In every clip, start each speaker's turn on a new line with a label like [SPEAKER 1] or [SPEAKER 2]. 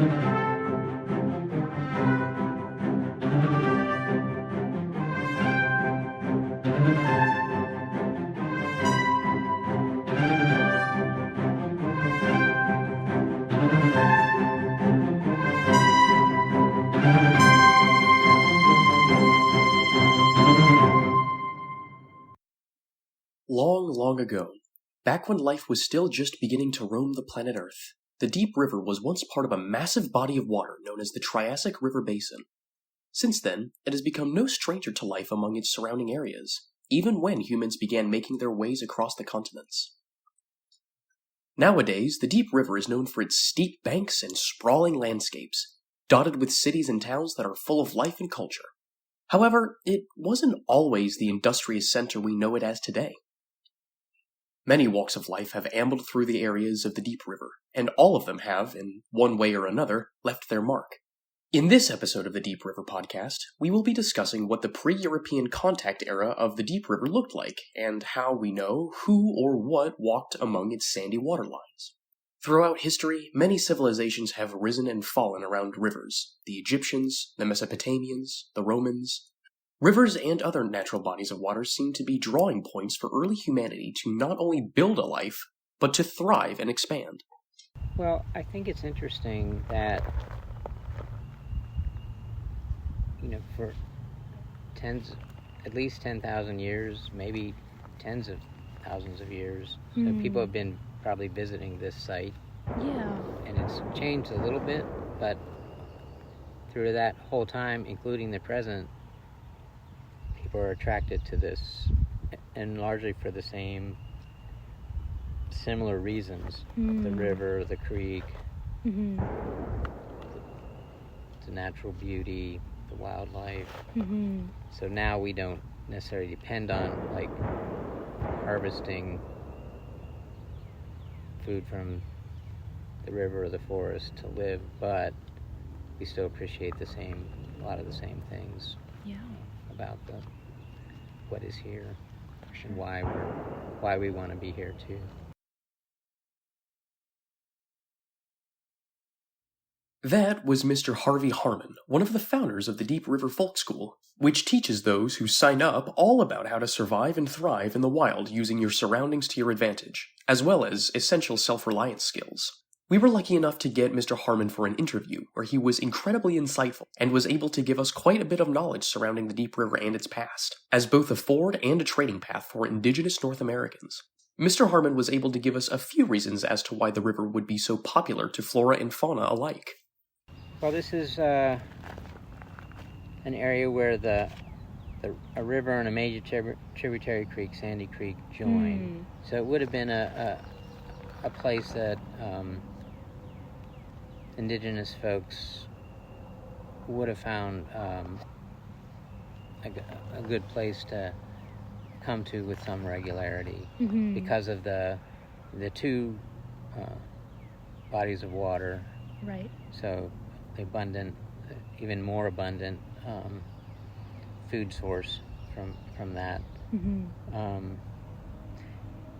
[SPEAKER 1] Long, long ago, back when life was still just beginning to roam the planet Earth, the Deep River was once part of a massive body of water known as the Triassic River Basin. Since then, it has become no stranger to life among its surrounding areas, even when humans began making their ways across the continents. Nowadays, the Deep River is known for its steep banks and sprawling landscapes, dotted with cities and towns that are full of life and culture. However, it wasn't always the industrious center we know it as today. Many walks of life have ambled through the areas of the Deep River, and all of them have, in one way or another, left their mark. In this episode of the Deep River podcast, we will be discussing what the pre-European contact era of the Deep River looked like, and how we know who or what walked among its sandy waterlines. Throughout history, many civilizations have risen and fallen around rivers: the Egyptians, the Mesopotamians, the Romans. Rivers and other natural bodies of water seem to be drawing points for early humanity to not only build a life, but to thrive and expand.
[SPEAKER 2] Well, I think it's interesting that, for at least 10,000 years, maybe tens of thousands of years, so people have been probably visiting this site.
[SPEAKER 3] Yeah.
[SPEAKER 2] And it's changed a little bit, but through that whole time, including the present, people are attracted to this, and largely for the similar reasons. The river, the creek, the natural beauty, the wildlife. So now we don't necessarily depend on harvesting food from the river or the forest to live, but we still appreciate a lot of the same things.
[SPEAKER 3] Yeah.
[SPEAKER 2] About what is here and why we want to be here too.
[SPEAKER 1] That was Mr. Harvey Harman, one of the founders of the Deep River Folk School, which teaches those who sign up all about how to survive and thrive in the wild using your surroundings to your advantage, as well as essential self-reliance skills. We were lucky enough to get Mr. Harman for an interview, where he was incredibly insightful and was able to give us quite a bit of knowledge surrounding the Deep River and its past, as both a ford and a trading path for indigenous North Americans. Mr. Harman was able to give us a few reasons as to why the river would be so popular to flora and fauna alike.
[SPEAKER 2] Well, this is an area where a river and a major tributary creek, Sandy Creek, join. So it would have been a place that indigenous folks would have found a good place to come to with some regularity because of the two bodies of water.
[SPEAKER 3] Right.
[SPEAKER 2] So the abundant, even more abundant food source from that.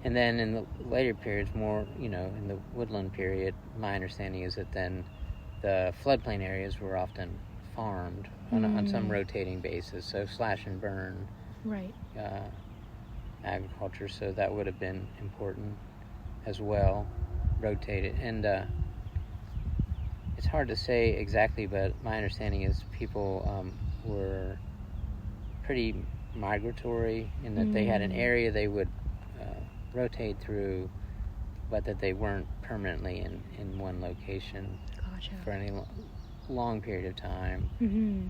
[SPEAKER 2] And then in the later periods, more, in the woodland period, my understanding is that then the floodplain areas were often farmed on some rotating basis, so slash and burn.
[SPEAKER 3] Right.
[SPEAKER 2] Agriculture, so that would have been important as well, rotated. And it's hard to say exactly, but my understanding is people were pretty migratory in that they had an area they would rotate through, but that they weren't permanently in one location for any long period of time,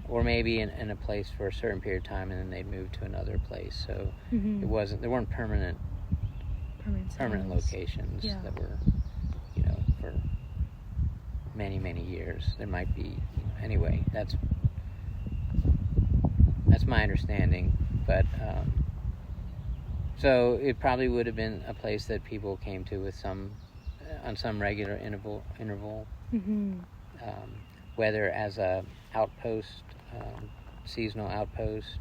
[SPEAKER 2] or maybe in a place for a certain period of time, and then they'd move to another place. So there weren't permanent locations that were for many years. There might be anyway. That's my understanding, but. So it probably would have been a place that people came to with on some regular interval, whether as a outpost, seasonal outpost,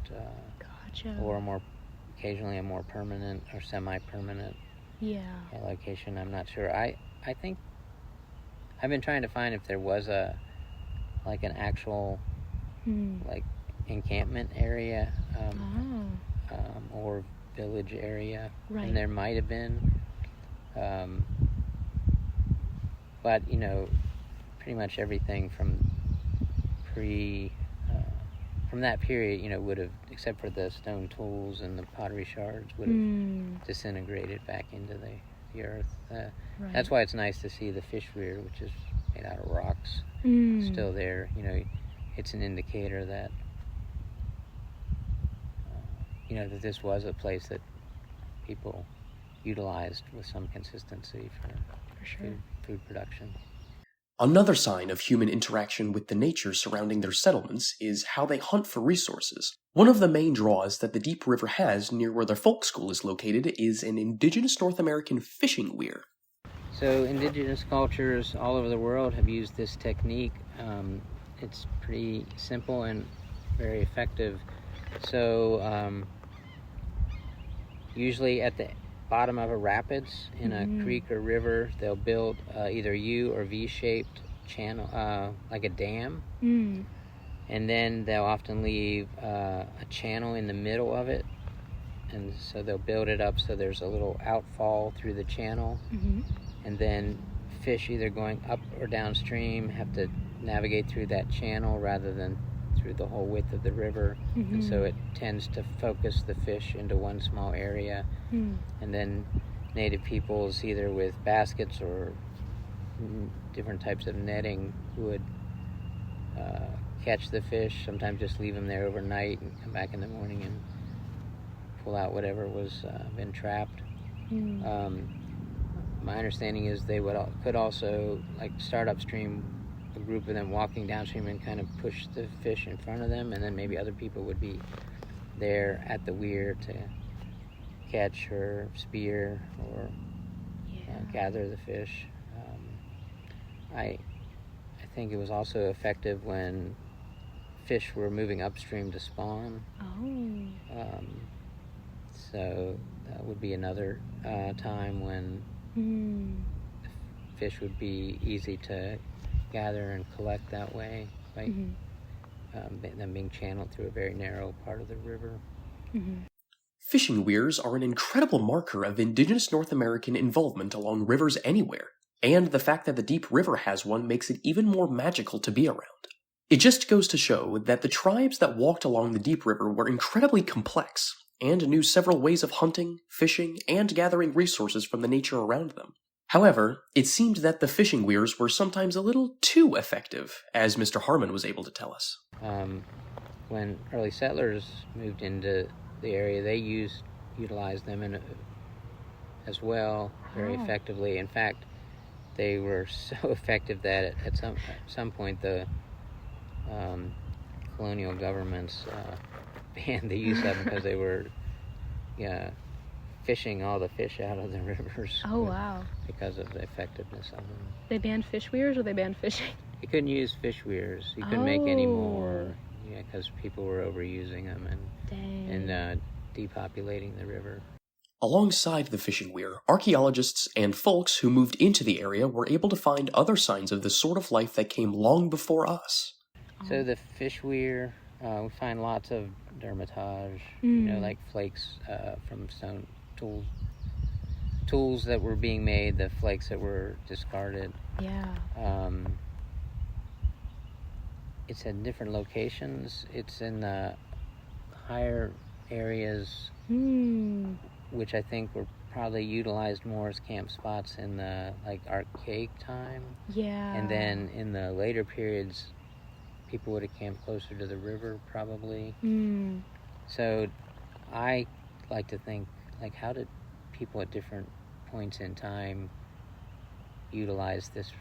[SPEAKER 2] or occasionally a more permanent or semi-permanent location. I'm not sure. I think I've been trying to find if there was an actual like encampment area or village area,
[SPEAKER 3] right.
[SPEAKER 2] And there might have been, but pretty much everything from that period, would have, except for the stone tools and the pottery shards, would have disintegrated back into the earth.
[SPEAKER 3] Right.
[SPEAKER 2] That's why it's nice to see the fish weir, which is made out of rocks, still there. It's an indicator that that this was a place that people utilized with some consistency for
[SPEAKER 3] sure.
[SPEAKER 2] food production.
[SPEAKER 1] Another sign of human interaction with the nature surrounding their settlements is how they hunt for resources. One of the main draws that the Deep River has near where their folk school is located is an indigenous North American fishing weir.
[SPEAKER 2] So indigenous cultures all over the world have used this technique. It's pretty simple and very effective. So usually at the bottom of a rapids in a creek or river, they'll build either U or V-shaped channel, like a dam, and then they'll often leave a channel in the middle of it, and so they'll build it up so there's a little outfall through the channel, and then fish either going up or downstream have to navigate through that channel rather than through the whole width of the river, and so it tends to focus the fish into one small area, and then native peoples, either with baskets or different types of netting, would catch the fish, sometimes just leave them there overnight and come back in the morning and pull out whatever was been trapped. My understanding is they could also start upstream, a group of them walking downstream and kind of push the fish in front of them, and then maybe other people would be there at the weir to catch or spear or gather the fish. I think it was also effective when fish were moving upstream to spawn. So that would be another time when fish would be easy to gather and collect that way, by them being channeled through a very narrow part of the river.
[SPEAKER 1] Fishing weirs are an incredible marker of indigenous North American involvement along rivers anywhere, and the fact that the Deep River has one makes it even more magical to be around. It just goes to show that the tribes that walked along the Deep River were incredibly complex, and knew several ways of hunting, fishing, and gathering resources from the nature around them. However, it seemed that the fishing weirs were sometimes a little too effective, as Mr. Harman was able to tell us.
[SPEAKER 2] When early settlers moved into the area, they utilized them as well very effectively. In fact, they were so effective that at some point the colonial governments banned the use of them because they were fishing all the fish out of the rivers. Because of the effectiveness of them.
[SPEAKER 3] They banned fish weirs, or they banned fishing?
[SPEAKER 2] You couldn't use fish weirs. You couldn't make any more, because people were overusing them and depopulating the river.
[SPEAKER 1] Alongside the fishing weir, archaeologists and folks who moved into the area were able to find other signs of the sort of life that came long before us.
[SPEAKER 2] So the fish weir, we find lots of dermitage, like flakes from stone tools that were being made, the flakes that were discarded. It's at different locations. It's in the higher areas, which I think were probably utilized more as camp spots in the archaic time. And then in the later periods, people would have camped closer to the river, probably. So I like to think, how did people at different points in time utilize this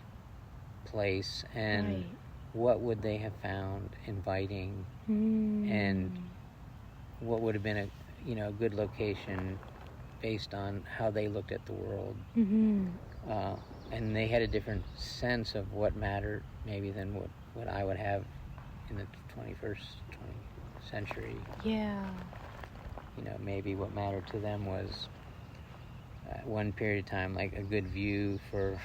[SPEAKER 2] place, and what would they have found inviting, and what would have been a good location based on how they looked at the world. And they had a different sense of what mattered maybe than what I would have in the 20th century. Maybe what mattered to them was one period of time, a good view for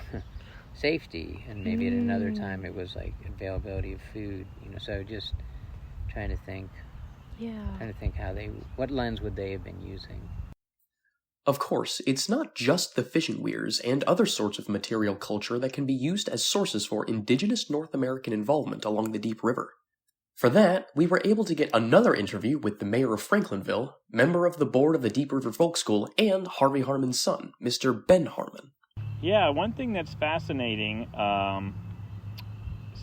[SPEAKER 2] safety, and maybe at another time it was like availability of food, so just trying to think what lens would they have been using.
[SPEAKER 1] Of course, it's not just the fishing weirs and other sorts of material culture that can be used as sources for indigenous North American involvement along the Deep River. For that, we were able to get another interview with the mayor of Franklinville, member of the board of the Deep River Folk School, and Harvey Harman's son, Mr. Ben Harman.
[SPEAKER 4] Yeah, one thing that's fascinating,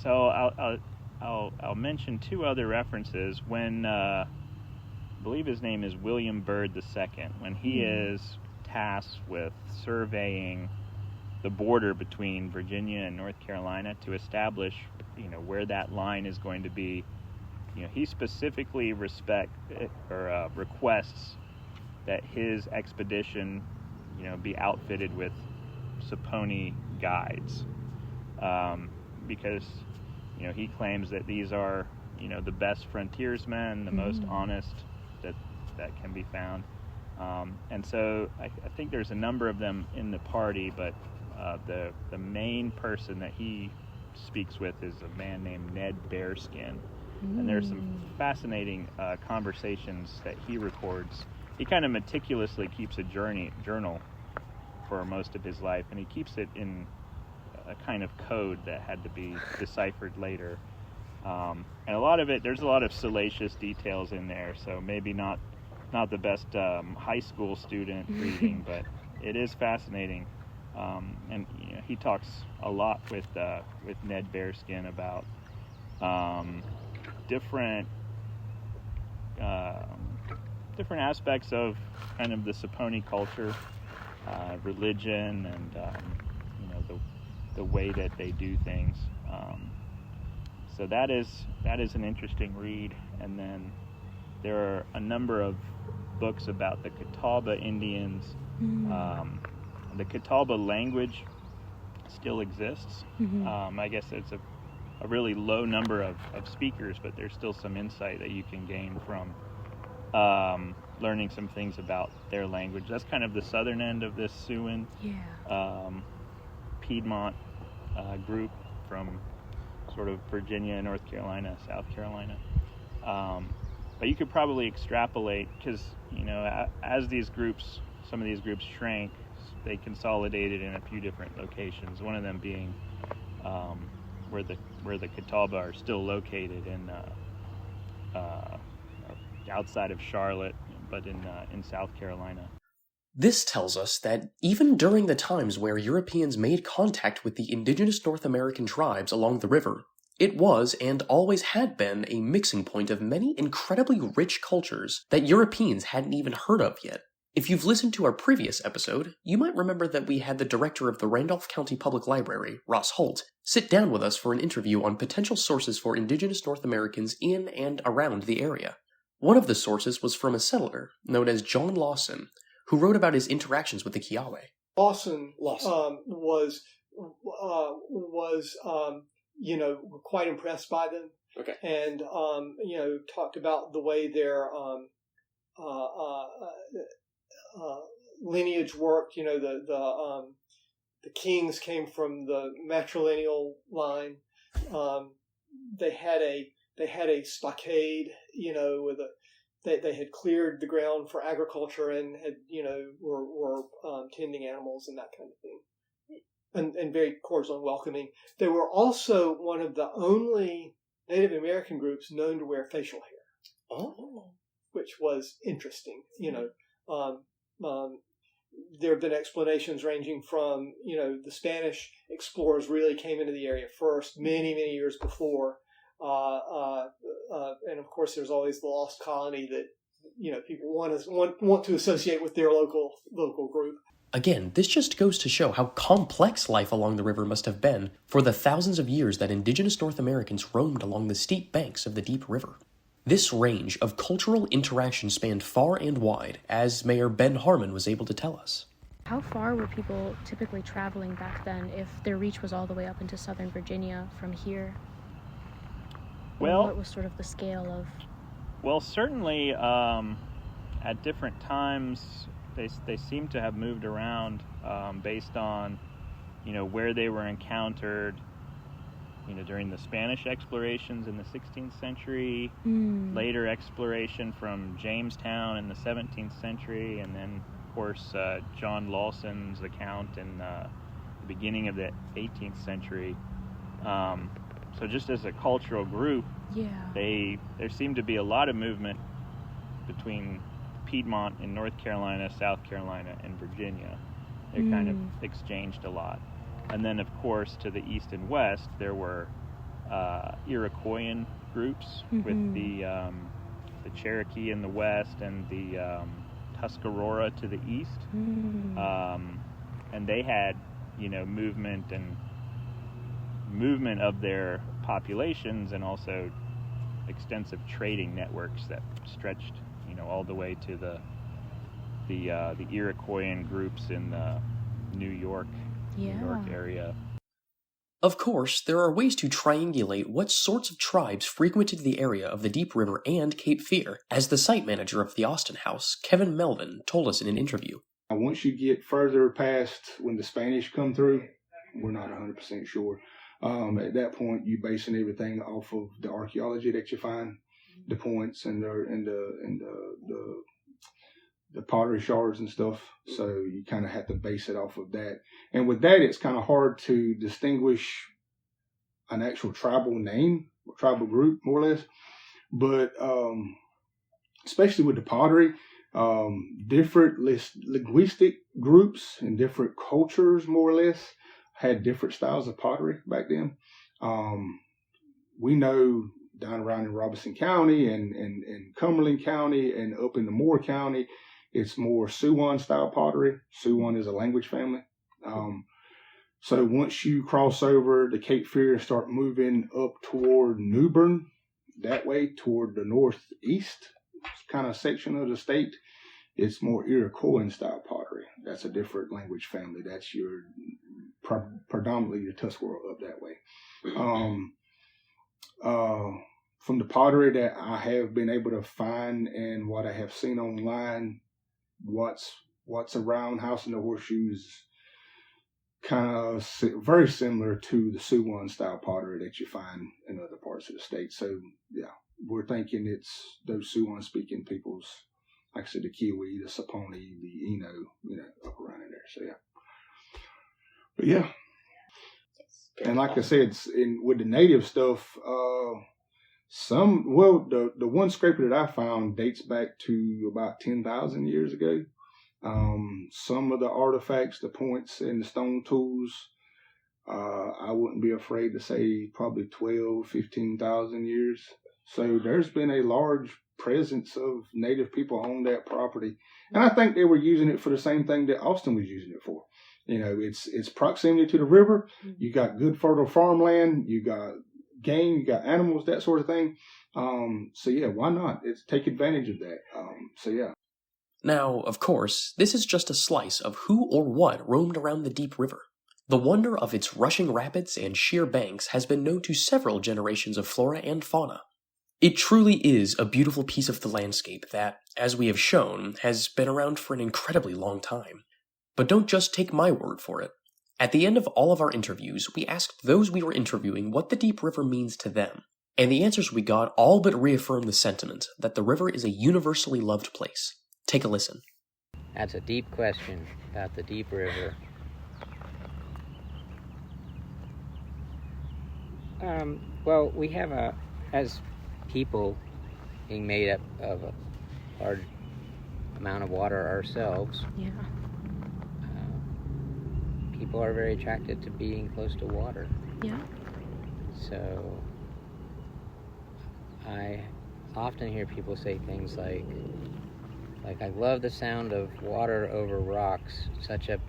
[SPEAKER 4] so I'll mention two other references. When I believe his name is William Byrd II, when he is tasked with surveying the border between Virginia and North Carolina to establish, where that line is going to be, he specifically requests that his expedition, be outfitted with Saponi guides, because he claims that these are the best frontiersmen, the most honest that can be found, and so I think there's a number of them in the party, but the main person that he speaks with is a man named Ned Bearskin, and there's some fascinating conversations that he records. He kind of meticulously keeps a journal for most of his life, and he keeps it in a kind of code that had to be deciphered later. And a lot of it, there's a lot of salacious details in there, so maybe not the best high school student reading, but it is fascinating. And he talks a lot with Ned Bearskin about different aspects of kind of the Saponi culture, religion, and the way that they do things. So that is an interesting read. And then there are a number of books about the Catawba Indians. The Catawba language still exists. I guess it's a really low number of speakers, but there's still some insight that you can gain from learning some things about their language. That's kind of the southern end of this Siouan Piedmont group from sort of Virginia, North Carolina, South Carolina. But you could probably extrapolate, because as some of these groups shrank, they consolidated in a few different locations. One of them being where the Catawba are still located in outside of Charlotte, but in South Carolina.
[SPEAKER 1] This tells us that even during the times where Europeans made contact with the indigenous North American tribes along the river, it was and always had been a mixing point of many incredibly rich cultures that Europeans hadn't even heard of yet. If you've listened to our previous episode, you might remember that we had the director of the Randolph County Public Library, Ross Holt, sit down with us for an interview on potential sources for indigenous North Americans in and around the area. One of the sources was from a settler known as John Lawson, who wrote about his interactions with the Kiowa.
[SPEAKER 5] Austen. Was quite impressed by them.
[SPEAKER 1] Okay.
[SPEAKER 5] And talked about the way their lineage worked. The kings came from the matrilineal line. They had a stockade, with they had cleared the ground for agriculture and had, were tending animals and that kind of thing. And very cordial and welcoming. They were also one of the only Native American groups known to wear facial hair.
[SPEAKER 1] Oh.
[SPEAKER 5] Which was interesting. There have been explanations ranging from, the Spanish explorers really came into the area first, many, many years before. And of course, there's always the lost colony that, people want to associate with their local group.
[SPEAKER 1] Again, this just goes to show how complex life along the river must have been for the thousands of years that indigenous North Americans roamed along the steep banks of the Deep River. This range of cultural interaction spanned far and wide, as Mayor Ben Harman was able to tell us.
[SPEAKER 3] How far were people typically traveling back then if their reach was all the way up into southern Virginia from here?
[SPEAKER 4] Well,
[SPEAKER 3] what was sort of the scale of...
[SPEAKER 4] Well, certainly at different times they seem to have moved around based on where they were encountered, during the Spanish explorations in the 16th century, later exploration from Jamestown in the 17th century, and then, of course, John Lawson's account in the beginning of the 18th century. So just as a cultural group, there seemed to be a lot of movement between Piedmont in North Carolina, South Carolina, and Virginia. They kind of exchanged a lot. And then, of course, to the east and west, there were Iroquoian groups with the Cherokee in the west and the Tuscarora to the east. And they had, movement of their populations, and also extensive trading networks that stretched, all the way to the Iroquoian groups in the New York area.
[SPEAKER 1] Of course, there are ways to triangulate what sorts of tribes frequented the area of the Deep River and Cape Fear, as the site manager of the Austen house, Kevin Melvin, told us in an interview.
[SPEAKER 6] Once you get further past when the Spanish come through, we're not 100% sure. At that point, you're basing everything off of the archaeology that you find, the points and the pottery shards and stuff. So you kind of have to base it off of that. And with that, it's kind of hard to distinguish an actual tribal name or tribal group, more or less. But especially with the pottery, different linguistic groups and different cultures, more or less, had different styles of pottery back then. We know down around in Robeson County and Cumberland County and up in the Moore County, it's more Siouan style pottery. Siouan is a language family. So once you cross over the Cape Fear and start moving up toward New Bern, that way toward the northeast kind of section of the state, it's more Iroquoian style pottery. That's a different language family. That's your predominantly the Tuscarora up that way. From the pottery that I have been able to find and what I have seen online, what's around House in the Horseshoe is kind of very similar to the Siouan style pottery that you find in other parts of the state. So yeah, we're thinking it's those Siouan speaking peoples, like I said, the Kiwi, the Saponi, the Eno, up around in there. So yeah. But yeah. And like I said, with the native stuff, the one scraper that I found dates back to about 10,000 years ago. Some of the artifacts, the points and the stone tools, I wouldn't be afraid to say probably 12, 15,000 years. So there's been a large presence of native people on that property. And I think they were using it for the same thing that Austen was using it for. It's proximity to the river. You got good fertile farmland. You got game. You got animals, that sort of thing. So yeah, why not? Take advantage of that. So yeah.
[SPEAKER 1] Now, of course, this is just a slice of who or what roamed around the Deep River. The wonder of its rushing rapids and sheer banks has been known to several generations of flora and fauna. It truly is a beautiful piece of the landscape that, as we have shown, has been around for an incredibly long time. But don't just take my word for it. At the end of all of our interviews, we asked those we were interviewing what the Deep River means to them, and the answers we got all but reaffirmed the sentiment that the river is a universally loved place. Take a listen.
[SPEAKER 2] That's a deep question about the Deep River. Well, we have as people being made up of a large amount of water ourselves.
[SPEAKER 3] Yeah.
[SPEAKER 2] People are very attracted to being close to water.
[SPEAKER 3] Yeah.
[SPEAKER 2] So I often hear people say things like I love the sound of water over rocks, such a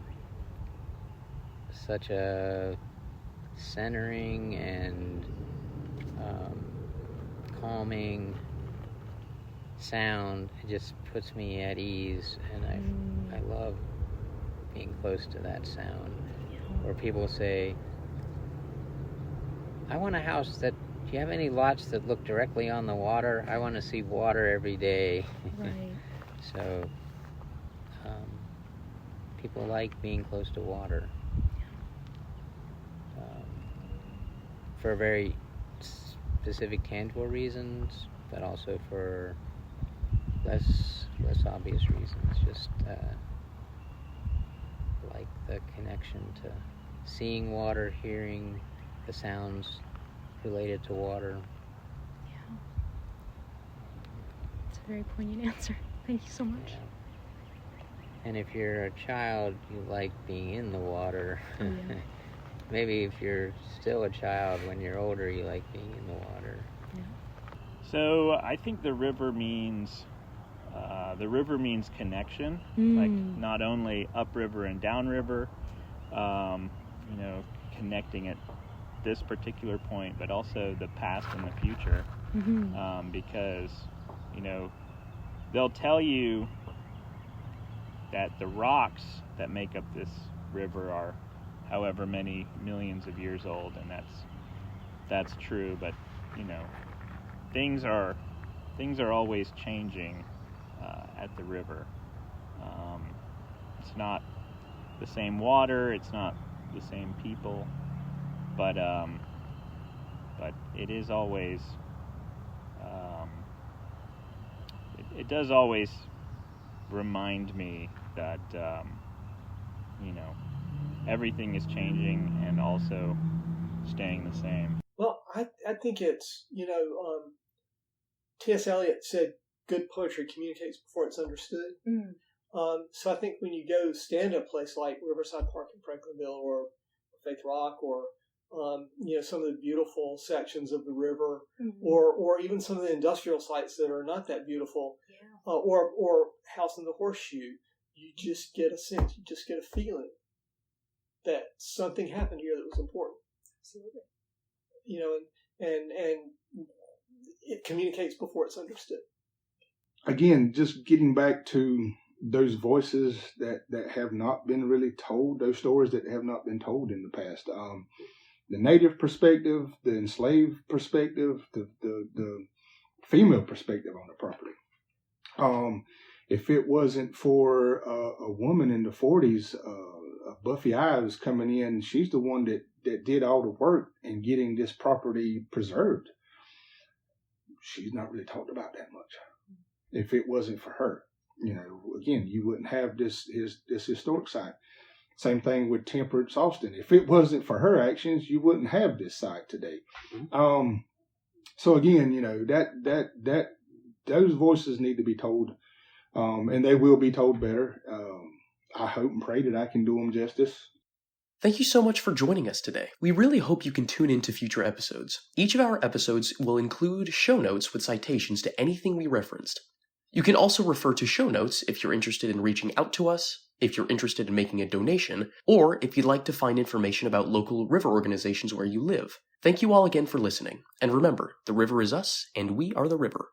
[SPEAKER 2] centering and calming sound. It just puts me at ease, and I love being close to that sound. Or people say, I want a house that, do you have any lots that look directly on the water? I want to see water every day.
[SPEAKER 3] Right.
[SPEAKER 2] So people like being close to water. for very specific tangible reasons, but also for less obvious reasons. Just like the connection to seeing water, hearing the sounds related to water.
[SPEAKER 3] Yeah. It's a very poignant answer. Thank you so much.
[SPEAKER 2] Yeah. And if you're a child, you like being in the water.
[SPEAKER 3] Oh, yeah.
[SPEAKER 2] Maybe if you're still a child, when you're older, you like being in the water.
[SPEAKER 3] Yeah.
[SPEAKER 4] So I think the river means connection, like not only upriver and downriver, connecting at this particular point, but also the past and the future, because they'll tell you that the rocks that make up this river are however many millions of years old, and that's true, but things are always changing at the river. It's not the same water, it's not the same people, but it is always it does always remind me that everything is changing and also staying the same.
[SPEAKER 5] Well, I think it's, T.S. Eliot said good poetry communicates before it's understood. So I think when you go stand at a place like Riverside Park in Franklinville or Faith Rock or some of the beautiful sections of the river, or even some of the industrial sites that are not that beautiful, or House in the Horseshoe, you just get a sense, you just get a feeling that something happened here that was important.
[SPEAKER 3] Absolutely.
[SPEAKER 5] And it communicates before it's understood.
[SPEAKER 6] Again, just getting back to those voices that have not been really told, those stories that have not been told in the past. The native perspective, the enslaved perspective, the female perspective on the property. If it wasn't for a woman in the 40s, Buffy Ives coming in, she's the one that did all the work in getting this property preserved. She's not really talked about that much. If it wasn't for her, again, you wouldn't have this historic site. Same thing with Temperance Austen. If it wasn't for her actions, you wouldn't have this site today. So again, that those voices need to be told, and they will be told better. I hope and pray that I can do them justice.
[SPEAKER 1] Thank you so much for joining us today. We really hope you can tune into future episodes. Each of our episodes will include show notes with citations to anything we referenced. You can also refer to show notes if you're interested in reaching out to us, if you're interested in making a donation, or if you'd like to find information about local river organizations where you live. Thank you all again for listening, and remember, the river is us, and we are the river.